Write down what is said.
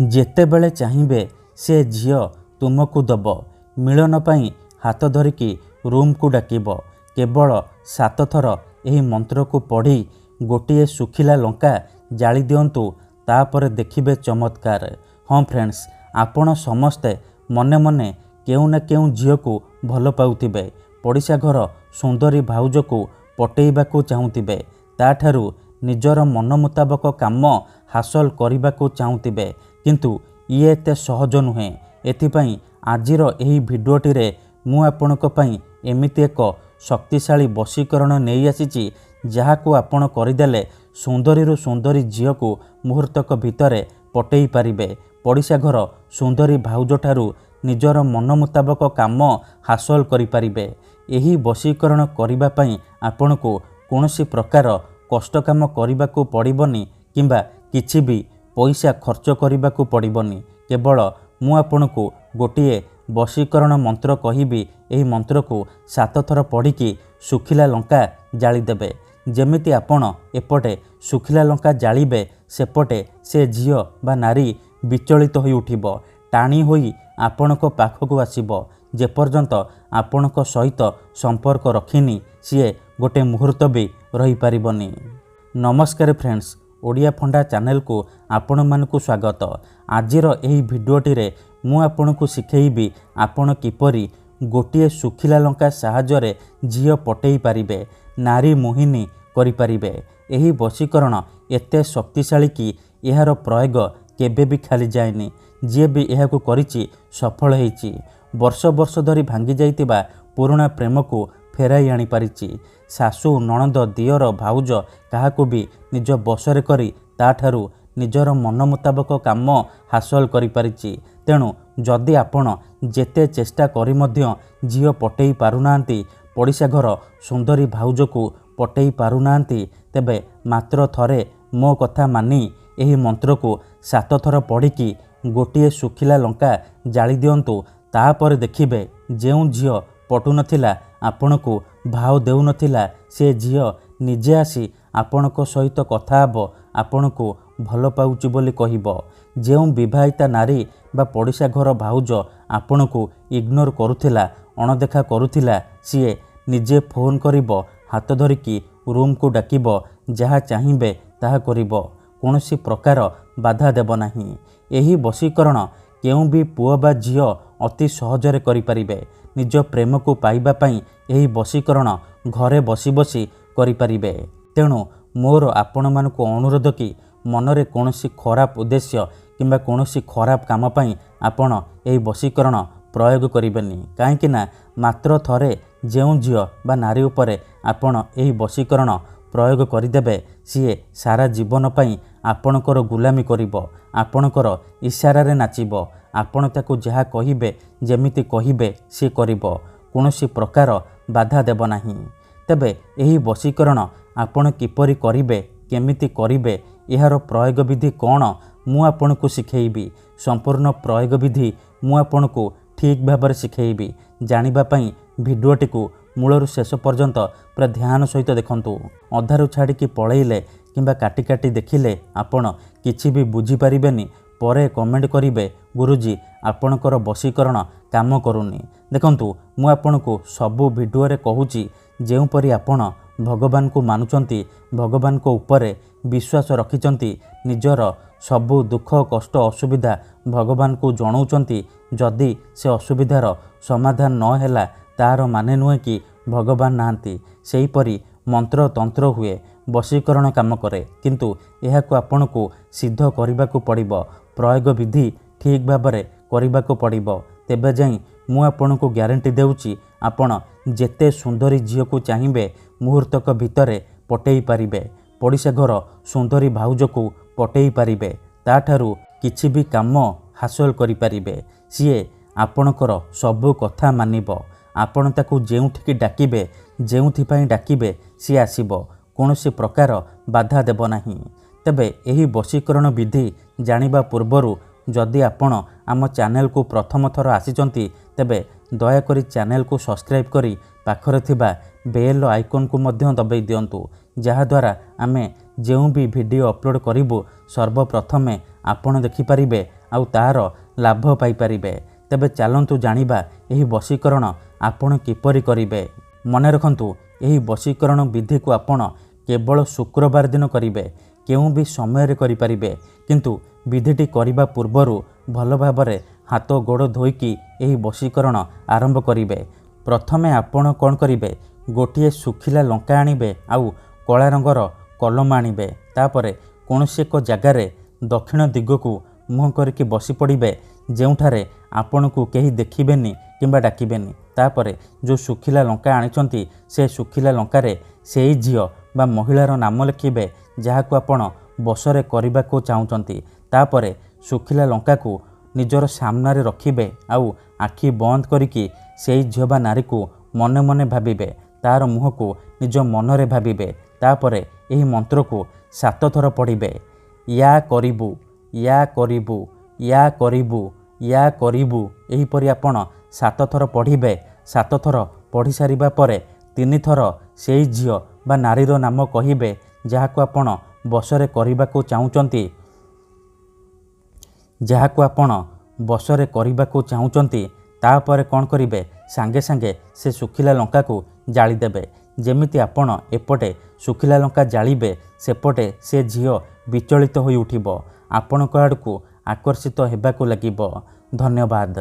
ଯେତେବେଳେ ଚାହିଁବେ ସେ ଝିଅ ତୁମକୁ ଦବ। ମିଳନ ପାଇଁ ହାତ ଧରିକି ରୁମ୍କୁ ଡାକିବ। କେବଳ 7 ଥର ଏହି ମନ୍ତ୍ରକୁ ପଢ଼ି ଗୋଟିଏ ଶୁଖିଲା ଲଙ୍କା ଜାଳି ଦିଅନ୍ତୁ, ତାପରେ ଦେଖିବେ ଚମତ୍କାର। ହଁ ଫ୍ରେଣ୍ଡସ୍, ଆପଣ ସମସ୍ତେ ମନେ ମନେ କେଉଁ ନା କେଉଁ ଝିଅକୁ ଭଲ ପାଉଥିବେ। ପଡ଼ିଶା ଘର ସୁନ୍ଦରୀ ଭାଉଜକୁ ପଟେଇବାକୁ ଚାହୁଁଥିବେ। ତାଠାରୁ ନିଜର ମନ ମୁତାବକ କାମ ହାସଲ କରିବାକୁ ଚାହୁଁଥିବେ। କିନ୍ତୁ ଇଏ ଏତେ ସହଜ ନୁହେଁ। ଏଥିପାଇଁ ଆଜିର ଏହି ଭିଡ଼ିଓଟିରେ ମୁଁ ଆପଣଙ୍କ ପାଇଁ ଏମିତି ଏକ ଶକ୍ତିଶାଳୀ ବଶୀକରଣ ନେଇ ଆସିଛି, ଯାହାକୁ ଆପଣ କରିଦେଲେ ସୁନ୍ଦରୀରୁ ସୁନ୍ଦରୀ ଝିଅକୁ ମୁହୂର୍ତ୍ତକ ଭିତରେ ପଟେଇ ପାରିବେ। ପଡ଼ିଶା ଘର ସୁନ୍ଦରୀ ଭାଉଜଠାରୁ ନିଜର ମନ ମୁତାବକ କାମ ହାସଲ କରିପାରିବେ। ଏହି ବଶୀକରଣ କରିବା ପାଇଁ ଆପଣଙ୍କୁ କୌଣସି ପ୍ରକାର କଷ୍ଟ କାମ କରିବାକୁ ପଡ଼ିବନି କିମ୍ବା କିଛି ବି ପଇସା ଖର୍ଚ୍ଚ କରିବାକୁ ପଡ଼ିବନି। କେବଳ ମୁଁ ଆପଣଙ୍କୁ ଗୋଟିଏ ବଶୀକରଣ ମନ୍ତ୍ର କହିବି। ଏହି ମନ୍ତ୍ରକୁ 7 ଥର ପଢ଼ିକି ଶୁଖିଲା ଲଙ୍କା ଜାଳିଦେବେ। ଯେମିତି ଆପଣ ଏପଟେ ଶୁଖିଲା ଲଙ୍କା ଜାଳିବେ, ସେପଟେ ସେ ଝିଅ ବା ନାରୀ ବିଚଳିତ ହୋଇ ଉଠିବ, ଟାଣି ହୋଇ ଆପଣଙ୍କ ପାଖକୁ ଆସିବ। ଯେପର୍ଯ୍ୟନ୍ତ ଆପଣଙ୍କ ସହିତ ସମ୍ପର୍କ ରଖିନି, ସିଏ ଗୋଟେ ମୁହୂର୍ତ୍ତ ବି ରହିପାରିବନି। ନମସ୍କାର ଫ୍ରେଣ୍ଡସ୍, ଓଡ଼ିଆ ଫଣ୍ଡା ଚ୍ୟାନେଲକୁ ଆପଣମାନଙ୍କୁ ସ୍ୱାଗତ। ଆଜିର ଏହି ଭିଡ଼ିଓଟିରେ ମୁଁ ଆପଣଙ୍କୁ ଶିଖେଇବି ଆପଣ କିପରି ଗୋଟିଏ ଶୁଖିଲା ଲଙ୍କା ସାହାଯ୍ୟରେ ଝିଅ ପଟେଇ ପାରିବେ, ନାରୀ ମୋହିନୀ କରିପାରିବେ। ଏହି ବଶୀକରଣ ଏତେ ଶକ୍ତିଶାଳୀ କି ଏହାର ପ୍ରୟୋଗ କେବେ ବି ଖାଲି ଯାଏନି। ଯିଏ ବି ଏହାକୁ କରିଛି ସଫଳ ହେଇଛି। ବର୍ଷ ବର୍ଷ ଧରି ଭାଙ୍ଗି ଯାଇଥିବା ପୁରୁଣା ପ୍ରେମକୁ ଫେରାଇ ଆଣିପାରିଛି। ଶାଶୁ, ନଣନ୍ଦ, ଦିଅର, ଭାଉଜ କାହାକୁ ବି ନିଜ ବଶରେ କରି ତାଠାରୁ ନିଜର ମନ ମୁତାବକ କାମ ହାସଲ କରିପାରିଛି। ତେଣୁ ଯଦି ଆପଣ ଯେତେ ଚେଷ୍ଟା କରି ମଧ୍ୟ ଝିଅ ପଟେଇ ପାରୁନାହାନ୍ତି, ପଡ଼ିଶା ଘର ସୁନ୍ଦରୀ ଭାଉଜକୁ ପଟେଇ ପାରୁନାହାନ୍ତି, ତେବେ ମାତ୍ର ଥରେ ମୋ କଥା ମାନି ଏହି ମନ୍ତ୍ରକୁ 7 ଥର ପଢ଼ିକି ଗୋଟିଏ ଶୁଖିଲା ଲଙ୍କା ଜାଳି ଦିଅନ୍ତୁ। ତାପରେ ଦେଖିବେ ଯେଉଁ ଝିଅ ପଟୁନଥିଲା, ଆପଣଙ୍କୁ ଭାव ଦେଉନଥିଲା, ସେ ଝିଅ ନିଜେ ଆସି ଆପଣଙ୍କ ସହିତ କଥା ହେବ, ଆପଣଙ୍କୁ ଭଲ ପାଉଛି ବୋଲି କହିବ। ଯେଉଁ ବିବାହିତା ନାରୀ ବା ପଡ଼ିଶା ଘର ଭାଉଜ ଆପଣଙ୍କୁ ଇଗ୍ନୋର କରୁଥିଲା, ଅଣଦେଖା କରୁଥିଲା, ସିଏ ନିଜେ ଫୋନ୍ କରିବ, ହାତ ଧରିକି ରୁମ୍କୁ ଡାକିବ, ଯାହା ଚାହିଁବେ ତାହା କରିବ। କୌଣସି ପ୍ରକାର ବାଧା ଦେବ ନାହିଁ। ଏହି ବଶୀକରଣ କେଉଁ ବି ପୁଅ ବା ଝିଅ ଅତି ସହଜରେ କରିପାରିବେ। ନିଜ ପ୍ରେମକୁ ପାଇବା ପାଇଁ ଏହି ବଶୀକରଣ ଘରେ ବସି ବସି କରିପାରିବେ। ତେଣୁ ମୋର ଆପଣମାନଙ୍କୁ ଅନୁରୋଧ କି ମନରେ କୌଣସି ଖରାପ ଉଦ୍ଦେଶ୍ୟ କିମ୍ବା କୌଣସି ଖରାପ କାମ ପାଇଁ ଆପଣ ଏହି ବଶୀକରଣ ପ୍ରୟୋଗ କରିବେନି। କାହିଁକି ନା ମାତ୍ର ଥରେ ଯେଉଁ ଝିଅ ବା ନାରୀ ଉପରେ ଆପଣ ଏହି ବଶୀକରଣ ପ୍ରୟୋଗ କରିଦେବେ, ସିଏ ସାରା ଜୀବନ ପାଇଁ ଆପଣଙ୍କର ଗୁଲାମୀ କରିବ, ଆପଣଙ୍କର ଇସାରାରେ ନାଚିବ। ଆପଣ ତାକୁ ଯାହା କହିବେ, ଯେମିତି କହିବେ ସିଏ କରିବ। କୌଣସି ପ୍ରକାର ବାଧା ଦେବ ନାହିଁ। ତେବେ ଏହି ବଶୀକରଣ ଆପଣ କିପରି କରିବେ, କେମିତି କରିବେ, ଏହାର ପ୍ରୟୋଗ ବିଧି କ'ଣ, ମୁଁ ଆପଣଙ୍କୁ ଶିଖେଇବି। ସମ୍ପୂର୍ଣ୍ଣ ପ୍ରୟୋଗ ବିଧି ମୁଁ ଆପଣଙ୍କୁ ଠିକ୍ ଭାବରେ ଶିଖେଇବି। ଜାଣିବା ପାଇଁ ଭିଡ଼ିଓଟିକୁ ମୂଳରୁ ଶେଷ ପର୍ଯ୍ୟନ୍ତ ପୁରା ଧ୍ୟାନ ସହିତ ଦେଖନ୍ତୁ। ଅଧାରୁ ଛାଡ଼ିକି ପଳେଇଲେ କିମ୍ବା କାଟି କାଟି ଦେଖିଲେ ଆପଣ କିଛି ବି ବୁଝିପାରିବେନି। ପରେ କମେଣ୍ଟ କରିବେ, ଗୁରୁଜୀ ଆପଣଙ୍କର ବଶୀକରଣ କାମ କରୁନି। ଦେଖନ୍ତୁ, ମୁଁ ଆପଣଙ୍କୁ ସବୁ ଭିଡ଼ିଓରେ କହୁଛି, ଯେଉଁପରି ଆପଣ ଭଗବାନଙ୍କୁ ମାନୁଛନ୍ତି, ଭଗବାନଙ୍କ ଉପରେ ବିଶ୍ୱାସ ରଖିଛନ୍ତି, ନିଜର ସବୁ ଦୁଃଖ କଷ୍ଟ ଅସୁବିଧା ଭଗବାନଙ୍କୁ ଜଣାଉଛନ୍ତି, ଯଦି ସେ ଅସୁବିଧାର ସମାଧାନ ନ ହେଲା, ତାହାର ମାନେ ନୁହେଁ କି ଭଗବାନ ନାହାନ୍ତି। ସେହିପରି ମନ୍ତ୍ର ତନ୍ତ୍ର ହୁଏ, ବଶୀକରଣ କାମ କରେ, କିନ୍ତୁ ଏହାକୁ ଆପଣଙ୍କୁ ସିଦ୍ଧ କରିବାକୁ ପଡ଼ିବ। ପ୍ରୟୋଗ ବିଧି ଠିକ୍ ଭାବରେ କରିବାକୁ ପଡ଼ିବ। ତେବେ ଯାଇ ମୁଁ ଆପଣଙ୍କୁ ଗ୍ୟାରେଣ୍ଟି ଦେଉଛି, ଆପଣ ଯେତେ ସୁନ୍ଦରୀ ଝିଅକୁ ଚାହିଁବେ ମୁହୂର୍ତ୍ତକ ଭିତରେ ପଟେଇ ପାରିବେ। ପଡ଼ିଶା ଘର ସୁନ୍ଦରୀ ଭାଉଜକୁ ପଟେଇ ପାରିବେ। ତାଠାରୁ କିଛି ବି କାମ ହାସଲ କରିପାରିବେ। ସିଏ ଆପଣଙ୍କର ସବୁ କଥା ମାନିବ। ଆପଣ ତାକୁ ଯେଉଁଠିକି ଡାକିବେ, ଯେଉଁଥିପାଇଁ ଡାକିବେ, ସିଏ ଆସିବ। କୌଣସି ପ୍ରକାର ବାଧା ଦେବ ନାହିଁ। ତେବେ ଏହି ବଶୀକରଣ ବିଧି ଜାଣିବା ପୂର୍ବରୁ ଯଦି ଆପଣ ଆମ ଚ୍ୟାନେଲକୁ ପ୍ରଥମ ଥର ଆସିଛନ୍ତି, ତେବେ ଦୟାକରି ଚ୍ୟାନେଲକୁ ସବସ୍କ୍ରାଇବ୍ କରି ପାଖରେ ଥିବା ବେଲ୍ ଆଇକନ୍କୁ ମଧ୍ୟ ଦବାଇ ଦିଅନ୍ତୁ, ଯାହାଦ୍ୱାରା ଆମେ ଯେଉଁ ବି ଭିଡ଼ିଓ ଅପଲୋଡ଼ କରିବୁ ସର୍ବପ୍ରଥମେ ଆପଣ ଦେଖିପାରିବେ, ଆଉ ତାହାର ଲାଭ ପାଇପାରିବେ। ତେବେ ଚାଲନ୍ତୁ ଜାଣିବା ଏହି ବଶୀକରଣ ଆପଣ କିପରି କରିବେ। ମନେ ରଖନ୍ତୁ, ଏହି ବଶୀକରଣ ବିଧିକୁ ଆପଣ କେବଳ ଶୁକ୍ରବାର ଦିନ କରିବେ। କେଉଁ ବି ସମୟରେ କରିପାରିବେ, କିନ୍ତୁ ବିଧିଟି କରିବା ପୂର୍ବରୁ ଭଲ ଭାବରେ ହାତ ଗୋଡ଼ ଧୋଇକି ଏହି ବଶୀକରଣ ଆରମ୍ଭ କରିବେ। ପ୍ରଥମେ ଆପଣ କ'ଣ କରିବେ, ଗୋଟିଏ ଶୁଖିଲା ଲଙ୍କା ଆଣିବେ ଆଉ କଳା ରଙ୍ଗର କଲମ ଆଣିବେ। ତାପରେ କୌଣସି ଏକ ଜାଗାରେ ଦକ୍ଷିଣ ଦିଗକୁ ମୁହଁ କରିକି ବସି ପଡ଼ିବେ, ଯେଉଁଠାରେ ଆପଣଙ୍କୁ କେହି ଦେଖିବେନି କିମ୍ବା ଡାକିବେନି। ତାପରେ ଯେଉଁ ଶୁଖିଲା ଲଙ୍କା ଆଣିଛନ୍ତି ସେ ଶୁଖିଲା ଲଙ୍କାରେ ସେଇ ଝିଅ ବା ମହିଳାର ନାମ ଲେଖିବେ ଯାହାକୁ ଆପଣ ବଶରେ କରିବାକୁ ଚାହୁଁଛନ୍ତି। ତାପରେ ଶୁଖିଲା ଲଙ୍କାକୁ ନିଜର ସାମ୍ନାରେ ରଖିବେ ଆଉ ଆଖି ବନ୍ଦ କରିକି ସେଇ ଝିଅ ବା ନାରୀକୁ ମନେ ମନେ ଭାବିବେ। ତାର ମୁହଁକୁ ନିଜ ମନରେ ଭାବିବେ। ତାପରେ ଏହି ମନ୍ତ୍ରକୁ 7 ଥର ପଢ଼ିବେ। ୟା କରିବୁ, ୟା କରିବୁ, ୟା କରିବୁ, ୟା କରିବୁ। ଏହିପରି ଆପଣ 7 ଥର ପଢ଼ିବେ। 7 ଥର ପଢ଼ି ସାରିବା ପରେ 3 ଥର ସେଇ ଝିଅ ବା ନାରୀର ନାମ କହିବେ ଯାହାକୁ ଆପଣ ବଶରେ କରିବାକୁ ଚାହୁଁଛନ୍ତି। ତାପରେ କ'ଣ କରିବେ, ସାଙ୍ଗେ ସାଙ୍ଗେ ସେ ଶୁଖିଲା ଲଙ୍କାକୁ ଜାଳିଦେବେ। ଯେମିତି ଆପଣ ଏପଟେ ଶୁଖିଲା ଲଙ୍କା ଜାଳିବେ, ସେପଟେ ସେ ଝିଅ ବିଚଳିତ ହୋଇ ଉଠିବ, ଆପଣଙ୍କ ଆଡ଼କୁ ଆକର୍ଷିତ ହେବାକୁ ଲାଗିବ। ଧନ୍ୟବାଦ।